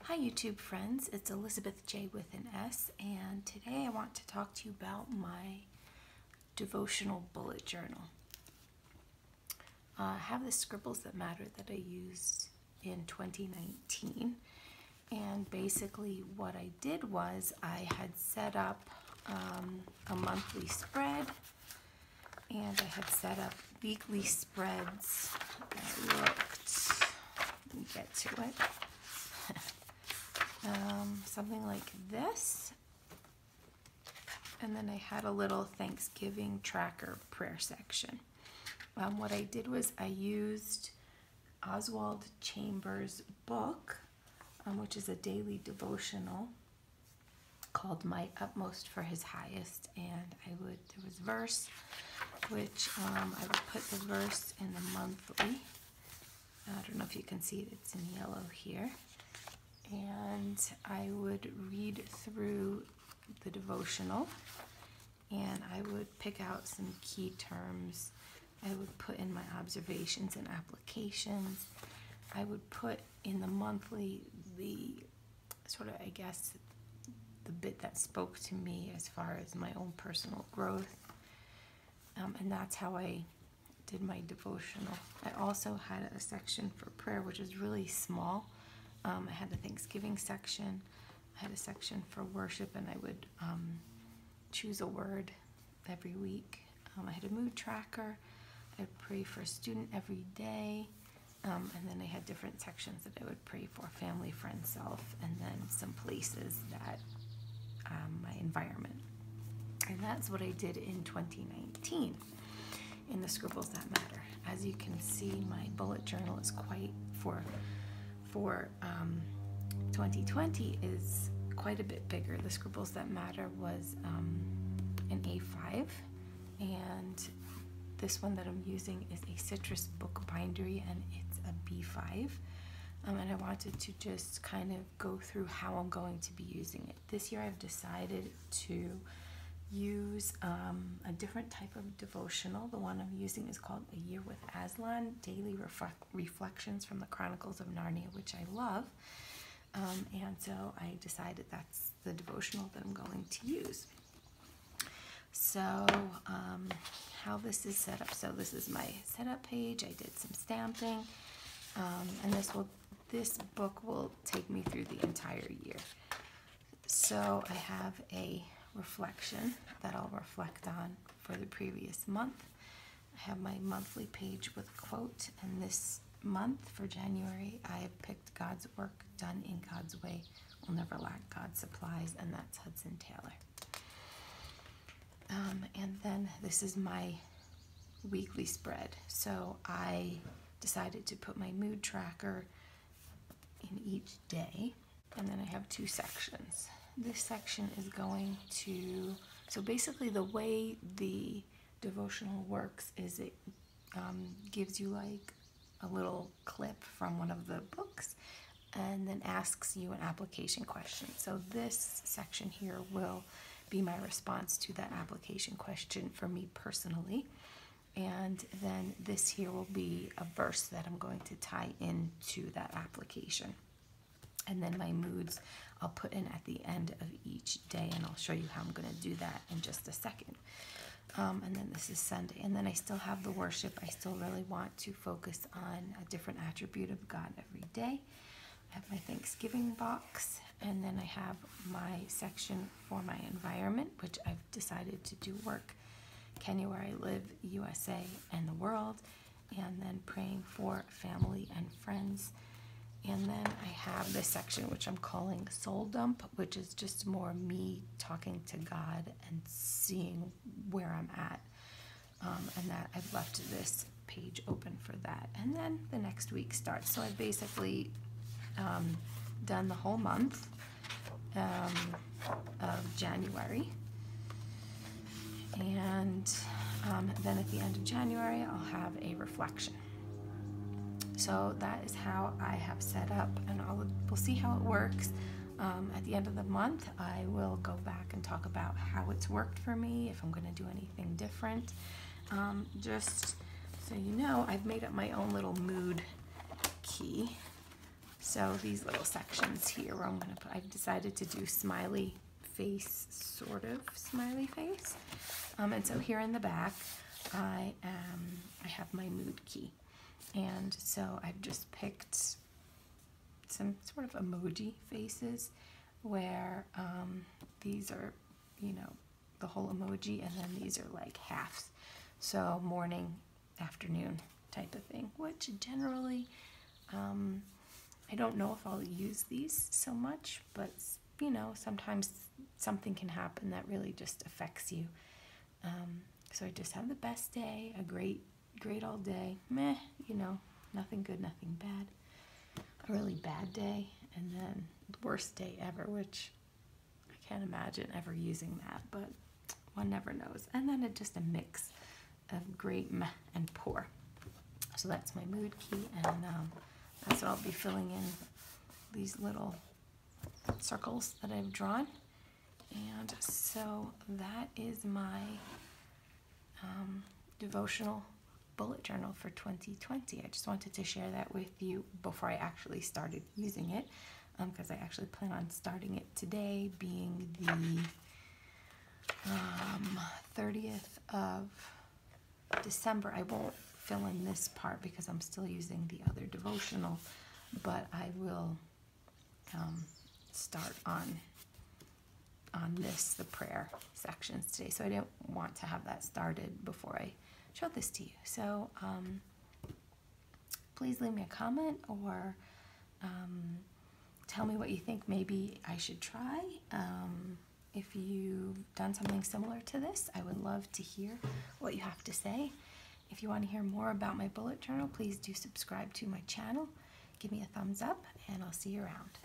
Hi YouTube friends, it's Elizabeth J with an S, and today I want to talk to you about my devotional bullet journal. I have the Scribbles That Matter that I used in 2019, and basically what I did was I had set up a monthly spread, and I had set up weekly spreads that looked, let me get to it, something like this, and then I had a little Thanksgiving tracker prayer section. What I did was I used Oswald Chambers' book, which is a daily devotional called My Utmost for His Highest, and there was verse, which I would put the verse in the monthly. I don't know if you can see it, it's in yellow here. And I would read through the devotional, and I would pick out some key terms. I would put in my observations and applications. I would put in the monthly the sort of, I guess, the bit that spoke to me as far as my own personal growth. And that's how I did my devotional. I also had a section for prayer, which is really small. I had a Thanksgiving section, I had a section for worship, and I would choose a word every week. I had a mood tracker, I'd pray for a student every day, and then I had different sections that I would pray for: family, friends, self, and then some places that, my environment. And that's what I did in 2019 in the Scribbles That Matter. As you can see, my bullet journal is quite, for 2020 is quite a bit bigger. The Scribbles That Matter was an A5, and this one that I'm using is a Citrus Book Bindery, and it's a B5. And I wanted to just kind of go through how I'm going to be using it. This year I've decided to use a different type of devotional. The one I'm using is called A Year With Aslan, Daily Reflections from the Chronicles of Narnia, which I love. And so I decided that's the devotional that I'm going to use. So how this is set up. So this is my setup page. I did some stamping. And this book will take me through the entire year. So I have a reflection that I'll reflect on for the previous month. I have my monthly page with a quote, and this month for January I have picked God's work done in God's way will never lack God's supplies, and that's Hudson Taylor. And then this is my weekly spread. So I decided to put my mood tracker in each day, and then I have two sections. This section is going to, so basically the way the devotional works is it gives you like a little clip from one of the books and then asks you an application question. So this section here will be my response to that application question for me personally. And then this here will be a verse that I'm going to tie into that application. And then my moods I'll put in at the end of each day, and I'll show you how I'm going to do that in just a second. And then this is Sunday. And then I still have the worship. I still really want to focus on a different attribute of God every day. I have my Thanksgiving box, and then I have my section for my environment, which I've decided to do work. Kenya, where I live, USA, and the world, and then praying for family and friends. And then I have this section which I'm calling Soul Dump, which is just more me talking to God and seeing where I'm at. And that I've left this page open for that. And then the next week starts. So I've basically done the whole month of January. And then at the end of January, I'll have a reflection. So that is how I have set up, and we'll see how it works. At the end of the month, I will go back and talk about how it's worked for me, if I'm going to do anything different. Just so you know, I've made up my own little mood key. So these little sections here where I've decided to do smiley face, sort of smiley face. And so here in the back, I have my mood key. And so I've just picked some sort of emoji faces where these are, the whole emoji, and then these are like halves. So morning, afternoon type of thing, which generally, I don't know if I'll use these so much, but sometimes something can happen that really just affects you. So I just have the best day, a great all day, meh, nothing good, nothing bad, a really bad day, and then the worst day ever, which I can't imagine ever using that, but one never knows. And then just a mix of great, meh, and poor. So that's my mood key, and that's what I'll be filling in these little circles that I've drawn. And so that is my devotional bullet journal for 2020. I just wanted to share that with you before I actually started using it, because I actually plan on starting it today, being the 30th of December. I won't fill in this part because I'm still using the other devotional, but I will start on the prayer sections today. So I didn't want to have that started before I show this to you. So please leave me a comment, or tell me what you think maybe I should try. If you've done something similar to this, I would love to hear what you have to say. If you want to hear more about my bullet journal, please do subscribe to my channel. Give me a thumbs up, and I'll see you around.